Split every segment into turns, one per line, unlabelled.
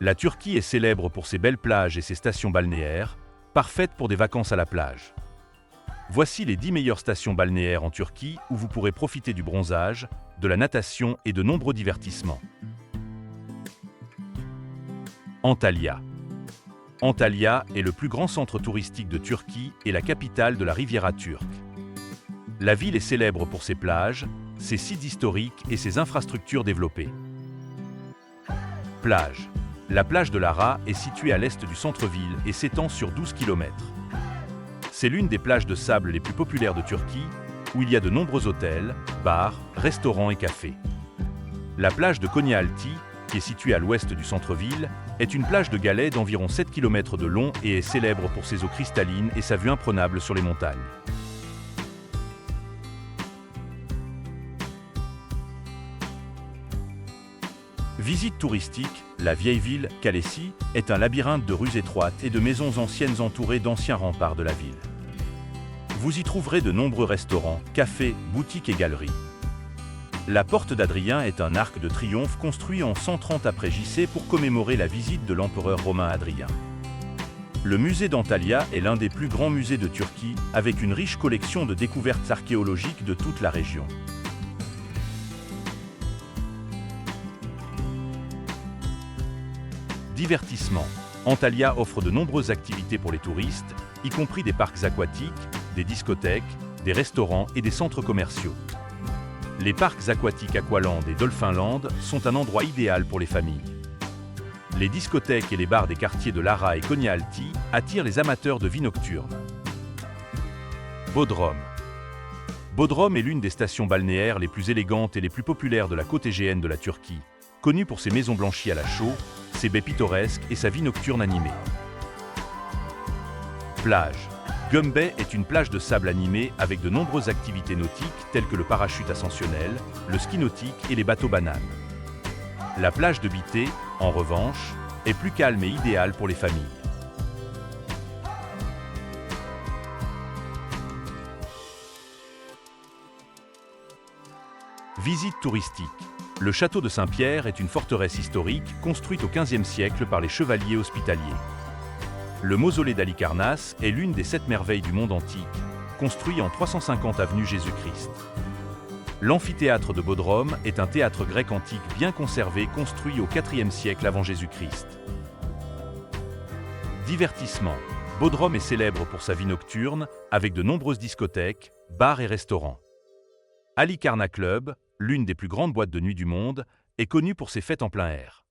La Turquie est célèbre pour ses belles plages et ses stations balnéaires, parfaites pour des vacances à la plage. Voici les 10 meilleures stations balnéaires en Turquie où vous pourrez profiter du bronzage, de la natation et de nombreux divertissements. Antalya. Antalya est le plus grand centre touristique de Turquie et la capitale de la Riviera turque. La ville est célèbre pour ses plages, ses sites historiques et ses infrastructures développées. Plage. La plage de Lara est située à l'est du centre-ville et s'étend sur 12 km. C'est l'une des plages de sable les plus populaires de Turquie, où il y a de nombreux hôtels, bars, restaurants et cafés. La plage de Konyaaltı, qui est située à l'ouest du centre-ville, est une plage de galets d'environ 7 km de long et est célèbre pour ses eaux cristallines et sa vue imprenable sur les montagnes. Visite touristique, la vieille ville, Kalesi, est un labyrinthe de rues étroites et de maisons anciennes entourées d'anciens remparts de la ville. Vous y trouverez de nombreux restaurants, cafés, boutiques et galeries. La porte d'Adrien est un arc de triomphe construit en 130 après JC pour commémorer la visite de l'empereur romain Adrien. Le musée d'Antalya est l'un des plus grands musées de Turquie, avec une riche collection de découvertes archéologiques de toute la région. Divertissement. Antalya offre de nombreuses activités pour les touristes, y compris des parcs aquatiques, des discothèques, des restaurants et des centres commerciaux. Les parcs aquatiques Aqualand et Dolphinland sont un endroit idéal pour les familles. Les discothèques et les bars des quartiers de Lara et Konyaaltı attirent les amateurs de vie nocturne. Bodrum. Bodrum est l'une des stations balnéaires les plus élégantes et les plus populaires de la côte égéenne de la Turquie, connue pour ses maisons blanchies à la chaux, ses baies pittoresques et sa vie nocturne animée. Plage. Gömbey est une plage de sable animée avec de nombreuses activités nautiques telles que le parachute ascensionnel, le ski nautique et les bateaux bananes. La plage de Bité, en revanche, est plus calme et idéale pour les familles. Visite touristique. Le château de Saint-Pierre est une forteresse historique construite au XVe siècle par les chevaliers hospitaliers. Le mausolée d'Halicarnasse est l'une des 7 merveilles du monde antique, construit en 350 avenue Jésus-Christ. L'amphithéâtre de Bodrum est un théâtre grec antique bien conservé construit au IVe siècle avant Jésus-Christ. Divertissement. Bodrum est célèbre pour sa vie nocturne, avec de nombreuses discothèques, bars et restaurants. Halikarna Club, l'une des plus grandes boîtes de nuit du monde, est connue pour ses fêtes en plein air.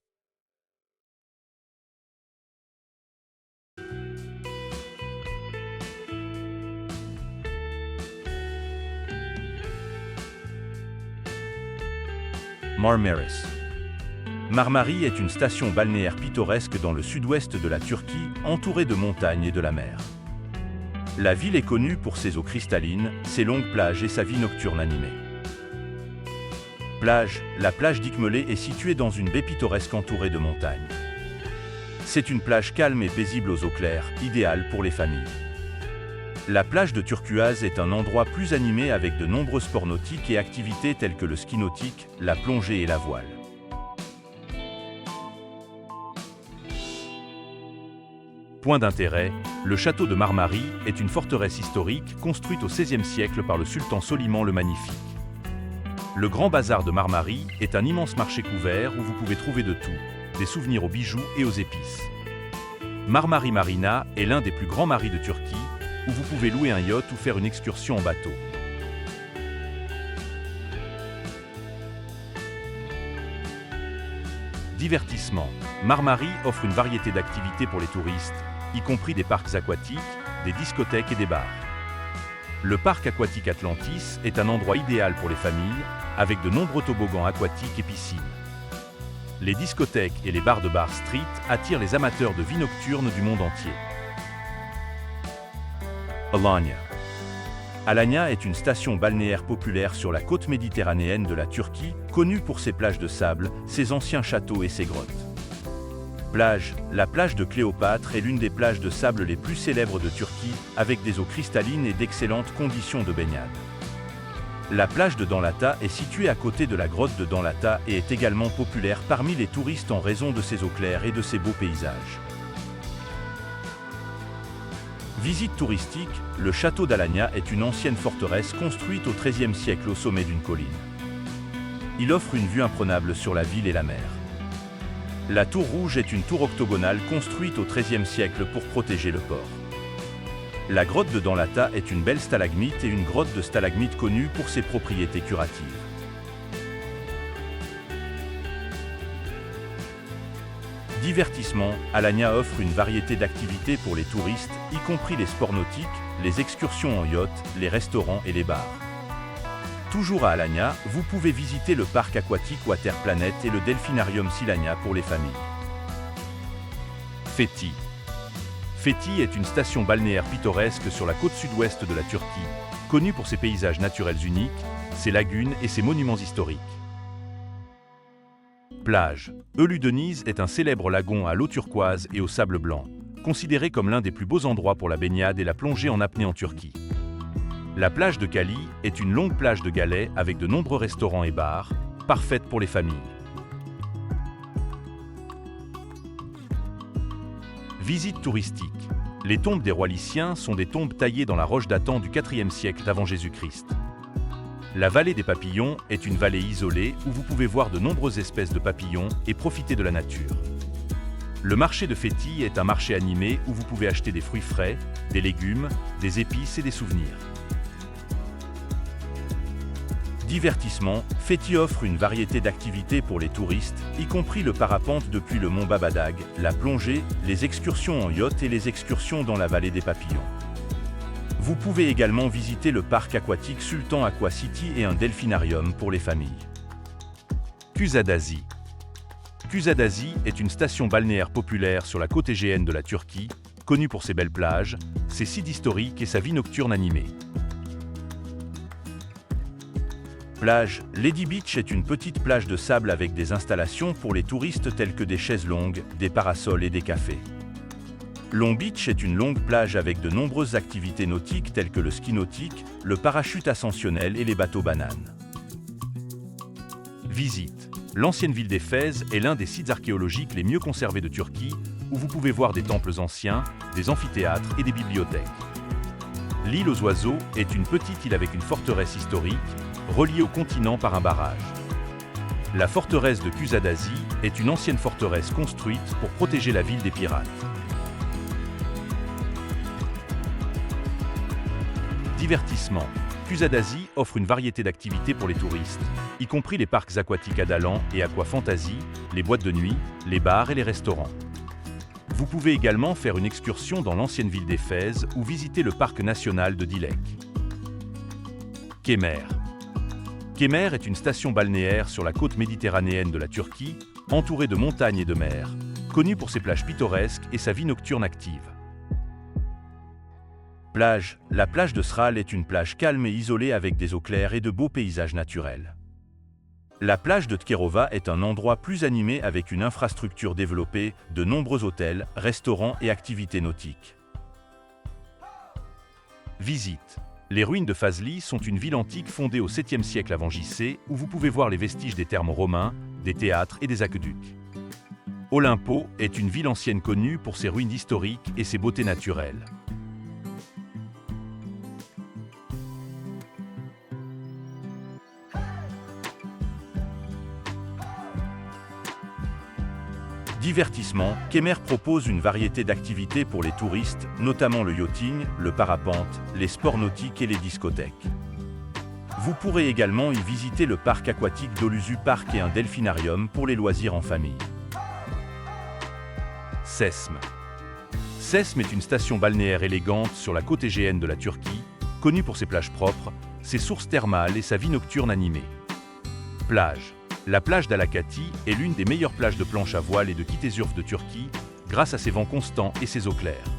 Marmaris. Marmari est une station balnéaire pittoresque dans le sud-ouest de la Turquie, entourée de montagnes et de la mer. La ville est connue pour ses eaux cristallines, ses longues plages et sa vie nocturne animée. Plage. La plage d'Ikmele est située dans une baie pittoresque entourée de montagnes. C'est une plage calme et paisible aux eaux claires, idéale pour les familles. La plage de Turkuaz est un endroit plus animé avec de nombreux sports nautiques et activités telles que le ski nautique, la plongée et la voile. Point d'intérêt, le château de Marmari est une forteresse historique construite au XVIe siècle par le sultan Soliman le Magnifique. Le Grand Bazar de Marmari est un immense marché couvert où vous pouvez trouver de tout, des souvenirs aux bijoux et aux épices. Marmari Marina est l'un des plus grands maris de Turquie, où vous pouvez louer un yacht ou faire une excursion en bateau. Divertissement. Marmari offre une variété d'activités pour les touristes, y compris des parcs aquatiques, des discothèques et des bars. Le parc aquatique Atlantis est un endroit idéal pour les familles, avec de nombreux toboggans aquatiques et piscines. Les discothèques et les bars de Bar Street attirent les amateurs de vie nocturne du monde entier. Alanya. Alanya est une station balnéaire populaire sur la côte méditerranéenne de la Turquie, connue pour ses plages de sable, ses anciens châteaux et ses grottes. Plage. La plage de Cléopâtre est l'une des plages de sable les plus célèbres de Turquie, avec des eaux cristallines et d'excellentes conditions de baignade. La plage de Danlata est située à côté de la grotte de Danlata et est également populaire parmi les touristes en raison de ses eaux claires et de ses beaux paysages. Visite touristique, le château d'Alagna est une ancienne forteresse construite au XIIIe siècle au sommet d'une colline. Il offre une vue imprenable sur la ville et la mer. La tour rouge est une tour octogonale construite au XIIIe siècle pour protéger le port. La grotte de Danlata est une belle stalagmite et une grotte de stalagmite connue pour ses propriétés curatives. Divertissement, Alagna offre une variété d'activités pour les touristes, y compris les sports nautiques, les excursions en yacht, les restaurants et les bars. Toujours à Alagna, vous pouvez visiter le parc aquatique Water Planet et le delphinarium Silagna pour les familles. Féthi. Féthi est une station balnéaire pittoresque sur la côte sud-ouest de la Turquie, connue pour ses paysages naturels uniques, ses lagunes et ses monuments historiques. Plage. Ölü-Deniz est un célèbre lagon à l'eau turquoise et au sable blanc, considéré comme l'un des plus beaux endroits pour la baignade et la plongée en apnée en Turquie. La plage de Cali est une longue plage de galets avec de nombreux restaurants et bars, parfaite pour les familles. Visite touristique. Les tombes des rois lyciens sont des tombes taillées dans la roche datant du IVe siècle d'avant Jésus-Christ. La vallée des papillons est une vallée isolée où vous pouvez voir de nombreuses espèces de papillons et profiter de la nature. Le marché de Féthi est un marché animé où vous pouvez acheter des fruits frais, des légumes, des épices et des souvenirs. Divertissement, Féthi offre une variété d'activités pour les touristes, y compris le parapente depuis le mont Babadag, la plongée, les excursions en yacht et les excursions dans la vallée des papillons. Vous pouvez également visiter le parc aquatique Sultan Aqua City et un delphinarium pour les familles. Kuşadası. Kuşadası est une station balnéaire populaire sur la côte égéenne de la Turquie, connue pour ses belles plages, ses sites historiques et sa vie nocturne animée. Plage. Lady Beach est une petite plage de sable avec des installations pour les touristes telles que des chaises longues, des parasols et des cafés. Long Beach est une longue plage avec de nombreuses activités nautiques telles que le ski nautique, le parachute ascensionnel et les bateaux bananes. Visite. L'ancienne ville d'Éphèse est l'un des sites archéologiques les mieux conservés de Turquie, où vous pouvez voir des temples anciens, des amphithéâtres et des bibliothèques. L'île aux oiseaux est une petite île avec une forteresse historique, reliée au continent par un barrage. La forteresse de Kuşadası est une ancienne forteresse construite pour protéger la ville des pirates. Divertissement. Kuşadası offre une variété d'activités pour les touristes, y compris les parcs aquatiques Adalan et Aqua Fantasy, les boîtes de nuit, les bars et les restaurants. Vous pouvez également faire une excursion dans l'ancienne ville d'Éphèse ou visiter le parc national de Dilek. Kemer. Kemer est une station balnéaire sur la côte méditerranéenne de la Turquie, entourée de montagnes et de mer, connue pour ses plages pittoresques et sa vie nocturne active. Plage. La plage de Sral est une plage calme et isolée avec des eaux claires et de beaux paysages naturels. La plage de Tkerova est un endroit plus animé avec une infrastructure développée, de nombreux hôtels, restaurants et activités nautiques. Visite. Les ruines de Fazli sont une ville antique fondée au 7e siècle avant JC où vous pouvez voir les vestiges des thermes romains, des théâtres et des aqueducs. Olimpo est une ville ancienne connue pour ses ruines historiques et ses beautés naturelles. Divertissement, Kemer propose une variété d'activités pour les touristes, notamment le yachting, le parapente, les sports nautiques et les discothèques. Vous pourrez également y visiter le parc aquatique d'Olusu Park et un delphinarium pour les loisirs en famille. Çeşme. Çeşme est une station balnéaire élégante sur la côte égéenne de la Turquie, connue pour ses plages propres, ses sources thermales et sa vie nocturne animée. Plage. La plage d'Alakati est l'une des meilleures plages de planche à voile et de Kitezurf de Turquie, grâce à ses vents constants et ses eaux claires.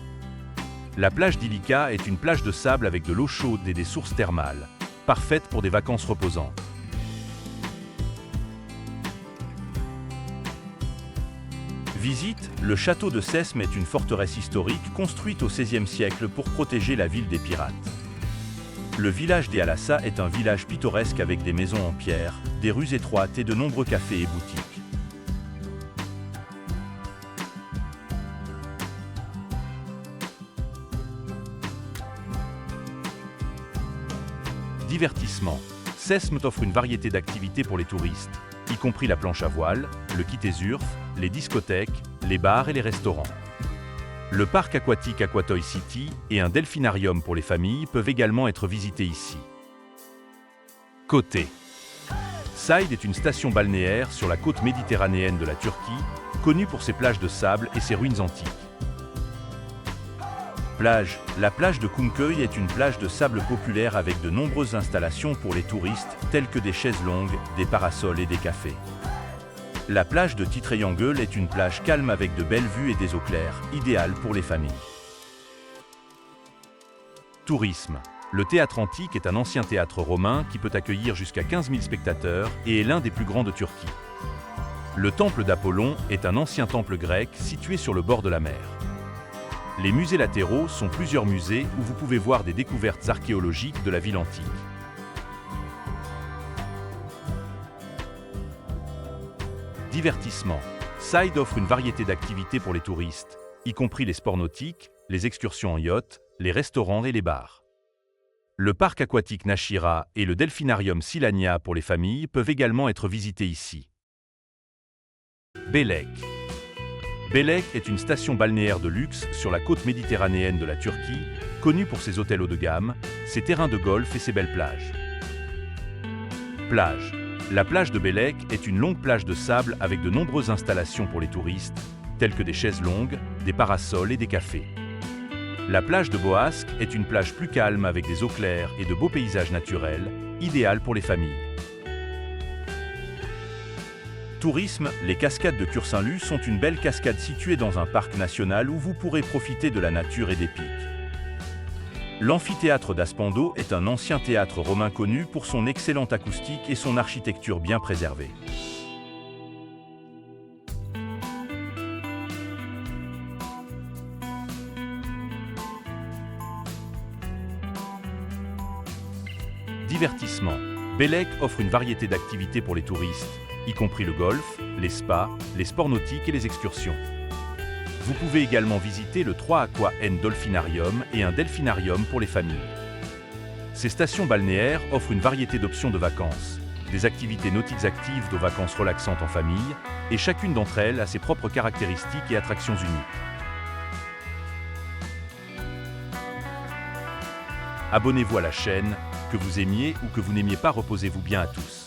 La plage d'Ilika est une plage de sable avec de l'eau chaude et des sources thermales, parfaite pour des vacances reposantes. Visite, le château de Çeşme est une forteresse historique construite au XVIe siècle pour protéger la ville des pirates. Le village des Alassa est un village pittoresque avec des maisons en pierre, des rues étroites et de nombreux cafés et boutiques. Divertissement. Sesme offre une variété d'activités pour les touristes, y compris la planche à voile, le kitesurf, les discothèques, les bars et les restaurants. Le parc aquatique Aquatoy City et un delphinarium pour les familles peuvent également être visités ici. Côté. Saïd est une station balnéaire sur la côte méditerranéenne de la Turquie, connue pour ses plages de sable et ses ruines antiques. Plage. La plage de Kumköy est une plage de sable populaire avec de nombreuses installations pour les touristes, telles que des chaises longues, des parasols et des cafés. La plage de Titriangle est une plage calme avec de belles vues et des eaux claires, idéale pour les familles. Tourisme. Le théâtre antique est un ancien théâtre romain qui peut accueillir jusqu'à 15 000 spectateurs et est l'un des plus grands de Turquie. Le temple d'Apollon est un ancien temple grec situé sur le bord de la mer. Les musées latéraux sont plusieurs musées où vous pouvez voir des découvertes archéologiques de la ville antique. Divertissement. Saïd offre une variété d'activités pour les touristes, y compris les sports nautiques, les excursions en yacht, les restaurants et les bars. Le parc aquatique Nashira et le delphinarium Silania pour les familles peuvent également être visités ici. Belek. Belek est une station balnéaire de luxe sur la côte méditerranéenne de la Turquie, connue pour ses hôtels haut de gamme, ses terrains de golf et ses belles plages. Plage. La plage de Belek est une longue plage de sable avec de nombreuses installations pour les touristes, telles que des chaises longues, des parasols et des cafés. La plage de Boğazk est une plage plus calme avec des eaux claires et de beaux paysages naturels, idéale pour les familles. Tourisme, les cascades de Kürşünlü sont une belle cascade située dans un parc national où vous pourrez profiter de la nature et des pics. L'amphithéâtre d'Aspando est un ancien théâtre romain connu pour son excellente acoustique et son architecture bien préservée. Divertissement. Belek offre une variété d'activités pour les touristes, y compris le golf, les spas, les sports nautiques et les excursions. Vous pouvez également visiter le 3 Aqua and Dolphinarium et un delphinarium pour les familles. Ces stations balnéaires offrent une variété d'options de vacances, des activités nautiques actives de vacances relaxantes en famille, et chacune d'entre elles a ses propres caractéristiques et attractions uniques. Abonnez-vous à la chaîne, que vous aimiez ou que vous n'aimiez pas, reposez-vous bien à tous.